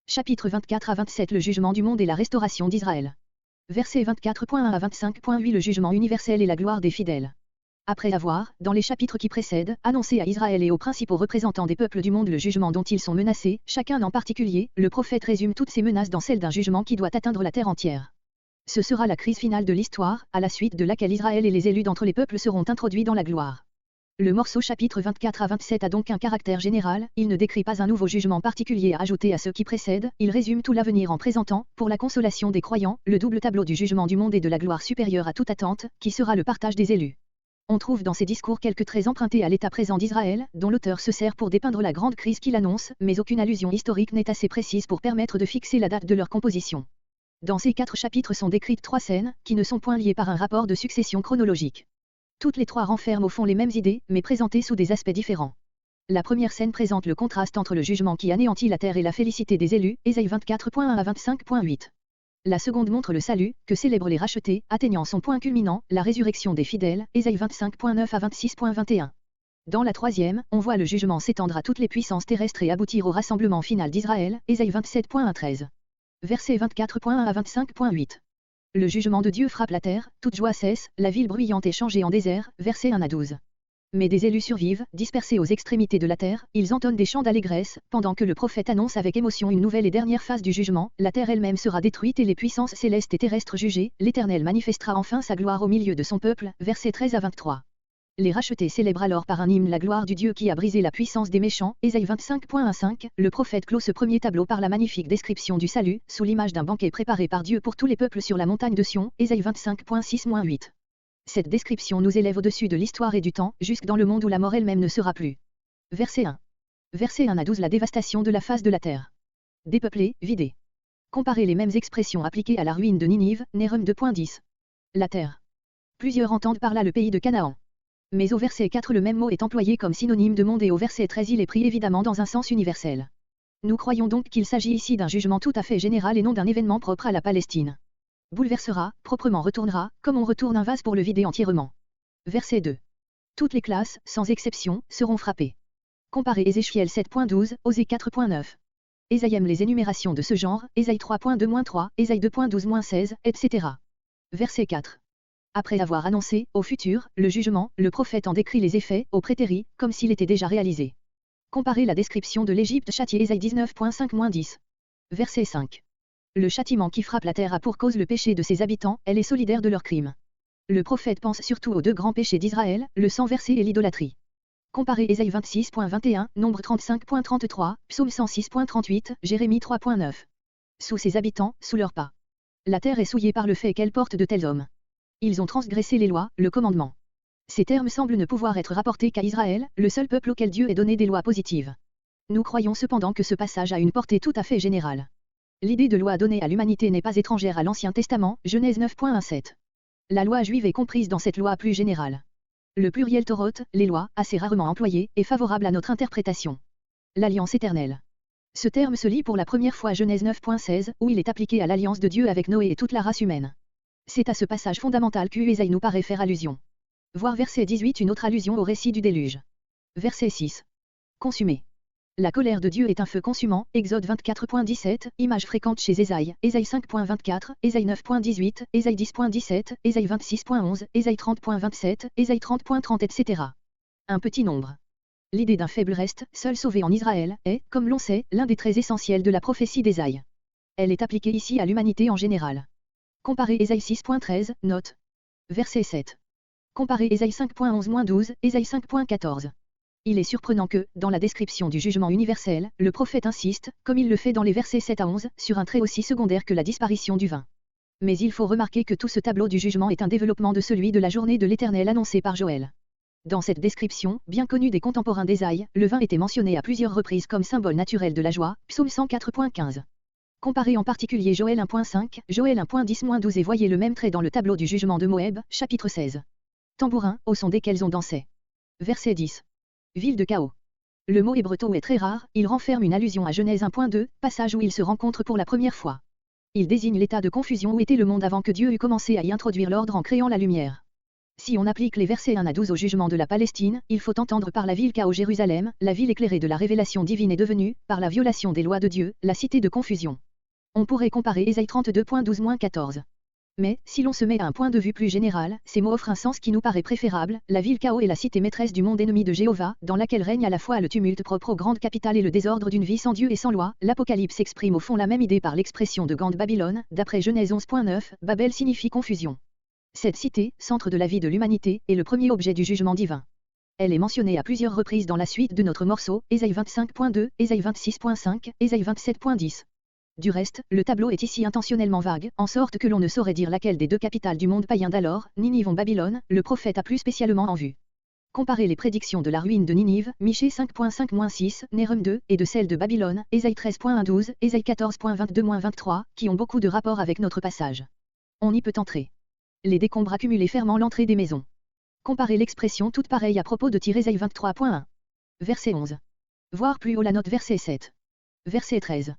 Chapitres 24 à 27 Le jugement du monde et la restauration d'Israël. Versets 24.1 à 25.8 Le jugement universel et la gloire des fidèles. Après avoir, dans les chapitres qui précèdent, annoncé à Israël et aux principaux représentants des peuples du monde le jugement dont ils sont menacés, chacun en particulier, le prophète résume toutes ces menaces dans celle d'un jugement qui doit atteindre la terre entière. Ce sera la crise finale de l'histoire, à la suite de laquelle Israël et les élus d'entre les peuples seront introduits dans la gloire. Le morceau chapitre 24 à 27 a donc un caractère général, il ne décrit pas un nouveau jugement particulier à ajouter à ceux qui précèdent, il résume tout l'avenir en présentant, pour la consolation des croyants, le double tableau du jugement du monde et de la gloire supérieure à toute attente, qui sera le partage des élus. On trouve dans ces discours quelques traits empruntés à l'état présent d'Israël, dont l'auteur se sert pour dépeindre la grande crise qu'il annonce, mais aucune allusion historique n'est assez précise pour permettre de fixer la date de leur composition. Dans ces 4 chapitres sont décrites 3 scènes, qui ne sont point liées par un rapport de succession chronologique. Toutes les 3 renferment au fond les mêmes idées, mais présentées sous des aspects différents. La première scène présente le contraste entre le jugement qui anéantit la terre et la félicité des élus, Ésaïe 24.1 à 25.8. La seconde montre le salut, que célèbrent les rachetés, atteignant son point culminant, la résurrection des fidèles, Ésaïe 25.9 à 26.21. Dans la troisième, on voit le jugement s'étendre à toutes les puissances terrestres et aboutir au rassemblement final d'Israël, Ésaïe 27.1 à 13. Versets 24.1 à 25.8. Le jugement de Dieu frappe la terre, toute joie cesse, la ville bruyante est changée en désert, versets 1 à 12. Mais des élus survivent, dispersés aux extrémités de la terre, ils entonnent des chants d'allégresse, pendant que le prophète annonce avec émotion une nouvelle et dernière phase du jugement, la terre elle-même sera détruite et les puissances célestes et terrestres jugées, l'Éternel manifestera enfin sa gloire au milieu de son peuple, versets 13 à 23. Les rachetés célèbrent alors par un hymne la gloire du Dieu qui a brisé la puissance des méchants, Ésaïe 25.15, le prophète clôt ce premier tableau par la magnifique description du salut, sous l'image d'un banquet préparé par Dieu pour tous les peuples sur la montagne de Sion, Ésaïe 25.6-8. Cette description nous élève au-dessus de l'histoire et du temps, jusque dans le monde où la mort elle-même ne sera plus. Verset 1. Versets 1 à 12 La dévastation de la face de la terre. Dépeuplée, vidée. Comparez les mêmes expressions appliquées à la ruine de Ninive, Nahum 2.10. La terre. Plusieurs entendent par là le pays de Canaan. Mais au verset 4 le même mot est employé comme synonyme de monde et au verset 13 il est pris évidemment dans un sens universel. Nous croyons donc qu'il s'agit ici d'un jugement tout à fait général et non d'un événement propre à la Palestine. Bouleversera, proprement retournera, comme on retourne un vase pour le vider entièrement. Verset 2. Toutes les classes, sans exception, seront frappées. Comparez Ézéchiel 7.12, Osée 4.9. Ésaïe aime les énumérations de ce genre, Ésaïe 3.2-3, Ésaïe 2.12-16, etc. Verset 4. Après avoir annoncé, au futur, le jugement, le prophète en décrit les effets, au prétérit, comme s'il était déjà réalisé. Comparez la description de l'Égypte châtiée Ésaïe 19.5-10. Verset 5. Le châtiment qui frappe la terre a pour cause le péché de ses habitants, elle est solidaire de leurs crimes. Le prophète pense surtout aux 2 grands péchés d'Israël, le sang versé et l'idolâtrie. Comparez Ésaïe 26.21, Nombre 35.33, Psaume 106.38, Jérémie 3.9. Sous ses habitants, sous leurs pas. La terre est souillée par le fait qu'elle porte de tels hommes. Ils ont transgressé les lois, le commandement. Ces termes semblent ne pouvoir être rapportés qu'à Israël, le seul peuple auquel Dieu ait donné des lois positives. Nous croyons cependant que ce passage a une portée tout à fait générale. L'idée de loi donnée à l'humanité n'est pas étrangère à l'Ancien Testament, Genèse 9.17. La loi juive est comprise dans cette loi plus générale. Le pluriel Torot, les lois, assez rarement employé, est favorable à notre interprétation. L'alliance éternelle. Ce terme se lit pour la première fois à Genèse 9.16, où il est appliqué à l'alliance de Dieu avec Noé et toute la race humaine. C'est à ce passage fondamental qu'Ésaïe nous paraît faire allusion. Voir verset 18 une autre allusion au récit du déluge. Verset 6. Consumé. La colère de Dieu est un feu consumant, Exode 24.17, image fréquente chez Ésaïe, Ésaïe 5.24, Ésaïe 9.18, Ésaïe 10.17, Ésaïe 26.11, Ésaïe 30.27, Ésaïe 30.30 etc. Un petit nombre. L'idée d'un faible reste, seul sauvé en Israël, est, comme l'on sait, l'un des traits essentiels de la prophétie d'Ésaïe. Elle est appliquée ici à l'humanité en général. Comparez Ésaïe 6.13, note. Verset 7. Comparez Ésaïe 5.11-12, Ésaïe 5.14. Il est surprenant que, dans la description du jugement universel, le prophète insiste, comme il le fait dans les versets 7 à 11, sur un trait aussi secondaire que la disparition du vin. Mais il faut remarquer que tout ce tableau du jugement est un développement de celui de la journée de l'Éternel annoncé par Joël. Dans cette description, bien connue des contemporains d'Ésaïe, le vin était mentionné à plusieurs reprises comme symbole naturel de la joie, Psaume 104.15. Comparez en particulier Joël 1.5, Joël 1.10-12 et voyez le même trait dans le tableau du jugement de Moab, chapitre 16. Tambourins, au son desquels on dansait. Verset 10. Ville de chaos. Le mot hébreu est très rare, il renferme une allusion à Genèse 1.2, passage où ils se rencontrent pour la première fois. Il désigne l'état de confusion où était le monde avant que Dieu eût commencé à y introduire l'ordre en créant la lumière. Si on applique les versets 1 à 12 au jugement de la Palestine, il faut entendre par la ville Chaos Jérusalem, la ville éclairée de la révélation divine est devenue, par la violation des lois de Dieu, la cité de confusion. On pourrait comparer Ésaïe 32.12-14. Mais, si l'on se met à un point de vue plus général, ces mots offrent un sens qui nous paraît préférable, la ville Chaos est la cité maîtresse du monde ennemi de Jéhovah, dans laquelle règne à la fois le tumulte propre aux grandes capitales et le désordre d'une vie sans Dieu et sans loi. L'Apocalypse exprime au fond la même idée par l'expression de Grande Babylone, d'après Genèse 11.9, Babel signifie confusion. Cette cité, centre de la vie de l'humanité, est le premier objet du jugement divin. Elle est mentionnée à plusieurs reprises dans la suite de notre morceau, Ésaïe 25.2, Ésaïe 26.5, Ésaïe 27.10. Du reste, le tableau est ici intentionnellement vague, en sorte que l'on ne saurait dire laquelle des deux capitales du monde païen d'alors, Ninive ou Babylone, le prophète a plus spécialement en vue. Comparez les prédictions de la ruine de Ninive, Michée 5.5-6, Nahum 2, et de celles de Babylone, Ésaïe 13.1-12, Ésaïe 14.22-23, qui ont beaucoup de rapport avec notre passage. On y peut entrer. Les décombres accumulés fermant l'entrée des maisons. Comparez l'expression toute pareille à propos de Ésaïe 23.1. Verset 11. Voir plus haut la note verset 7. Verset 13.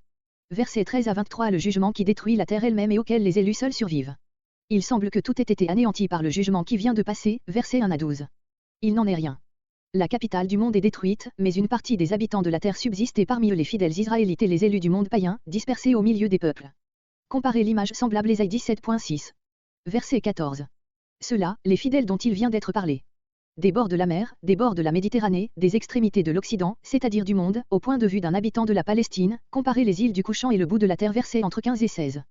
Verset 13 à 23 le jugement qui détruit la terre elle-même et auquel les élus seuls survivent. Il semble que tout ait été anéanti par le jugement qui vient de passer, verset 1 à 12. Il n'en est rien. La capitale du monde est détruite, mais une partie des habitants de la terre subsiste et parmi eux les fidèles Israélites et les élus du monde païen, dispersés au milieu des peuples. Comparez l'image semblable Ésaïe 17.6. Verset 14. Ceux-là, les fidèles dont il vient d'être parlé. Des bords de la mer, des bords de la Méditerranée, des extrémités de l'Occident, c'est-à-dire du monde, au point de vue d'un habitant de la Palestine, comparez les îles du couchant et le bout de la terre versé entre 15 et 16.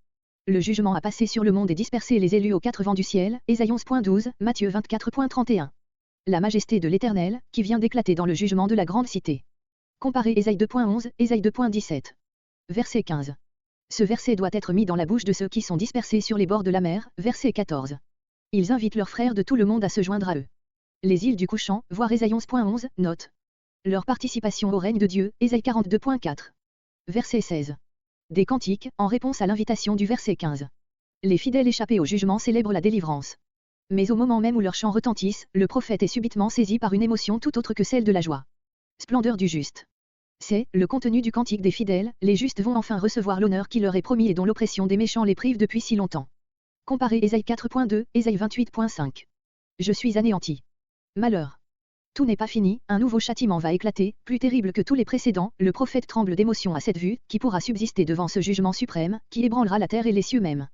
Le jugement a passé sur le monde et dispersé les élus aux quatre vents du ciel, Ésaïe 11.12, Matthieu 24.31. La majesté de l'Éternel, qui vient d'éclater dans le jugement de la grande cité. Comparez Ésaïe 2.11, Ésaïe 2.17. Verset 15. Ce verset doit être mis dans la bouche de ceux qui sont dispersés sur les bords de la mer, verset 14. Ils invitent leurs frères de tout le monde à se joindre à eux. Les îles du couchant, voir Ésaïe 11.11, note. Leur participation au règne de Dieu, Ésaïe 42.4. Verset 16. Des cantiques, en réponse à l'invitation du verset 15. Les fidèles échappés au jugement célèbrent la délivrance. Mais au moment même où leurs chants retentissent, le prophète est subitement saisi par une émotion tout autre que celle de la joie. Splendeur du juste. C'est le contenu du cantique des fidèles, les justes vont enfin recevoir l'honneur qui leur est promis et dont l'oppression des méchants les prive depuis si longtemps. Comparez Ésaïe 4.2, Ésaïe 28.5. Je suis anéanti. Malheur. Tout n'est pas fini, un nouveau châtiment va éclater, plus terrible que tous les précédents, le prophète tremble d'émotion à cette vue, qui pourra subsister devant ce jugement suprême, qui ébranlera la terre et les cieux mêmes.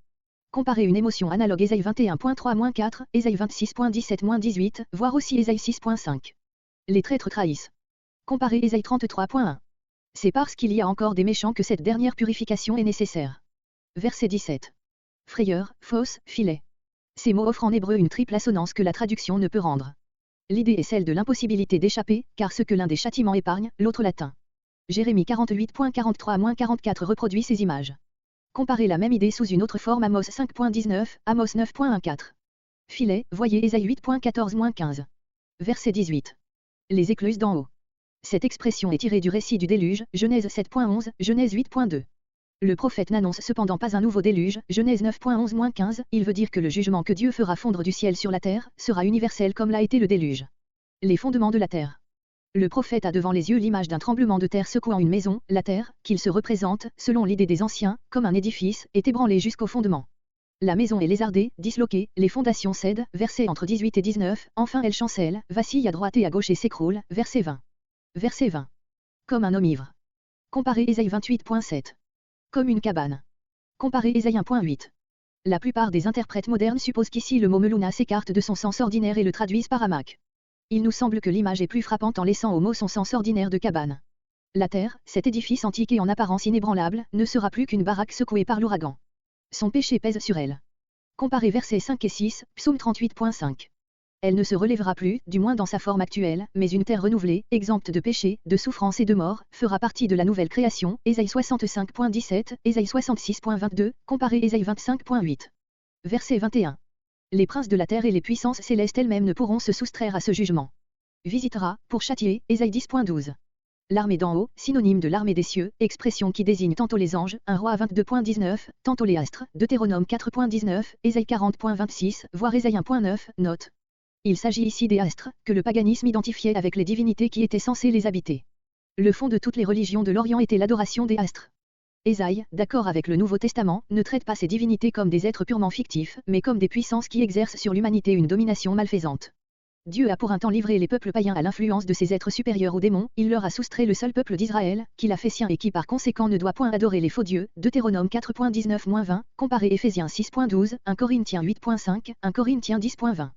Comparez une émotion analogue Ésaïe 21.3-4, Ésaïe 26.17-18, voire aussi Ésaïe 6.5. Les traîtres trahissent. Comparez Ésaïe 33.1. C'est parce qu'il y a encore des méchants que cette dernière purification est nécessaire. Verset 17. Frayeur, fosse, filet. Ces mots offrent en hébreu une triple assonance que la traduction ne peut rendre. L'idée est celle de l'impossibilité d'échapper, car ce que l'un des châtiments épargne, l'autre l'atteint. Jérémie 48.43-44 reproduit ces images. Comparez la même idée sous une autre forme Amos 5.19, Amos 9.14. Filet, voyez Ésaïe 8.14-15. Verset 18. Les écluses d'en haut. Cette expression est tirée du récit du déluge, Genèse 7.11, Genèse 8.2. Le prophète n'annonce cependant pas un nouveau déluge, Genèse 9.11-15, il veut dire que le jugement que Dieu fera fondre du ciel sur la terre, sera universel comme l'a été le déluge. Les fondements de la terre. Le prophète a devant les yeux l'image d'un tremblement de terre secouant une maison, la terre, qu'il se représente, selon l'idée des anciens, comme un édifice, est ébranlée jusqu'au fondement. La maison est lézardée, disloquée, les fondations cèdent, versets entre 18 et 19, enfin elle chancelle, vacille à droite et à gauche et s'écroule, verset 20. Verset 20. Comme un homme ivre. Comparez Ésaïe 28.7. Comme une cabane. Comparez Ésaïe 1.8. La plupart des interprètes modernes supposent qu'ici le mot melouna s'écarte de son sens ordinaire et le traduisent par hamac. Il nous semble que l'image est plus frappante en laissant au mot son sens ordinaire de cabane. La terre, cet édifice antique et en apparence inébranlable, ne sera plus qu'une baraque secouée par l'ouragan. Son péché pèse sur elle. Comparez versets 5 et 6, Psaume 38.5. Elle ne se relèvera plus, du moins dans sa forme actuelle, mais une terre renouvelée, exempte de péché, de souffrance et de mort, fera partie de la nouvelle création, Ésaïe 65.17, Ésaïe 66.22, comparez Ésaïe 25.8. Verset 21. Les princes de la terre et les puissances célestes elles-mêmes ne pourront se soustraire à ce jugement. Visitera, pour châtier, Ésaïe 10.12. L'armée d'en haut, synonyme de l'armée des cieux, expression qui désigne tantôt les anges, 1 Roi 22.19, tantôt les astres, Deutéronome 4.19, Ésaïe 40.26, voire Ésaïe 1.9, note. Il s'agit ici des astres, que le paganisme identifiait avec les divinités qui étaient censées les habiter. Le fond de toutes les religions de l'Orient était l'adoration des astres. Ésaïe, d'accord avec le Nouveau Testament, ne traite pas ces divinités comme des êtres purement fictifs, mais comme des puissances qui exercent sur l'humanité une domination malfaisante. Dieu a pour un temps livré les peuples païens à l'influence de ces êtres supérieurs aux démons, il leur a soustrait le seul peuple d'Israël, qu'il a fait sien et qui par conséquent ne doit point adorer les faux dieux, Deutéronome 4.19-20, comparé Éphésiens 6.12, 1 Corinthiens 8.5, 1 Corinthiens 10.20.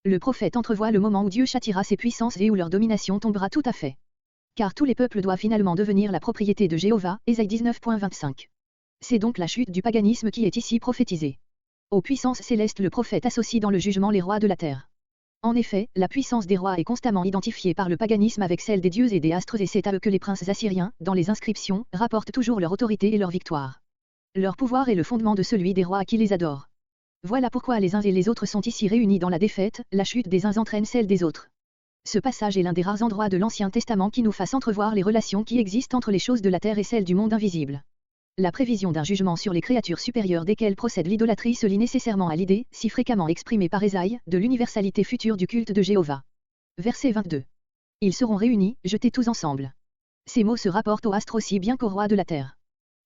Le prophète entrevoit le moment où Dieu châtiera ses puissances et où leur domination tombera tout à fait. Car tous les peuples doivent finalement devenir la propriété de Jéhovah, Ésaïe 19.25. C'est donc la chute du paganisme qui est ici prophétisée. Aux puissances célestes le prophète associe dans le jugement les rois de la terre. En effet, la puissance des rois est constamment identifiée par le paganisme avec celle des dieux et des astres et c'est à eux que les princes assyriens, dans les inscriptions, rapportent toujours leur autorité et leur victoire. Leur pouvoir est le fondement de celui des rois qui les adorent. Voilà pourquoi les uns et les autres sont ici réunis dans la défaite, la chute des uns entraîne celle des autres. Ce passage est l'un des rares endroits de l'Ancien Testament qui nous fasse entrevoir les relations qui existent entre les choses de la terre et celles du monde invisible. La prévision d'un jugement sur les créatures supérieures desquelles procède l'idolâtrie se lie nécessairement à l'idée, si fréquemment exprimée par Ésaïe, de l'universalité future du culte de Jéhovah. Verset 22. Ils seront réunis, jetés tous ensemble. Ces mots se rapportent aux astres aussi bien qu'aux rois de la terre.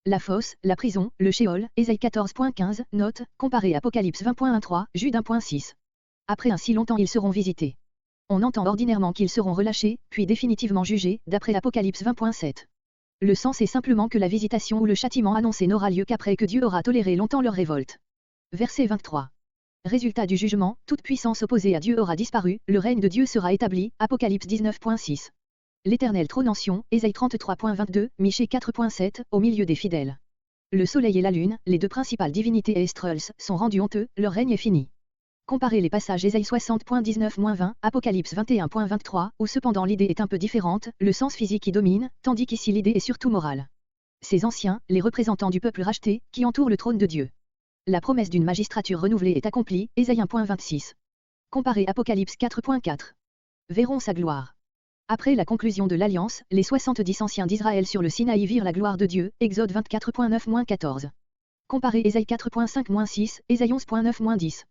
La fosse, la prison, le Sheol, Ésaïe 14.15, note, comparé Apocalypse 20.13, Jude 1.6. Après un si longtemps ils seront visités. On entend ordinairement qu'ils seront relâchés, puis définitivement jugés, d'après Apocalypse 20.7. Le sens est simplement que la visitation ou le châtiment annoncé n'aura lieu qu'après que Dieu aura toléré longtemps leur révolte. Verset 23. Résultat du jugement, toute puissance opposée à Dieu aura disparu, le règne de Dieu sera établi, Apocalypse 19.6. L'Éternel trône en Sion, Ésaïe 33.22, Michée 4.7, au milieu des fidèles. Le soleil et la lune, les deux principales divinités Estreuls, sont rendus honteux, leur règne est fini. Comparez les passages Ésaïe 60.19-20, Apocalypse 21.23, où cependant l'idée est un peu différente, le sens physique y domine, tandis qu'ici l'idée est surtout morale. Ces anciens, les représentants du peuple racheté, qui entourent le trône de Dieu. La promesse d'une magistrature renouvelée est accomplie, Ésaïe 1.26. Comparez Apocalypse 4.4. Verront sa gloire. Après la conclusion de l'Alliance, les 70 anciens d'Israël sur le Sinaï virent la gloire de Dieu, Exode 24.9-14. Comparez Ésaïe 4.5-6, Ésaïe 11.9-10.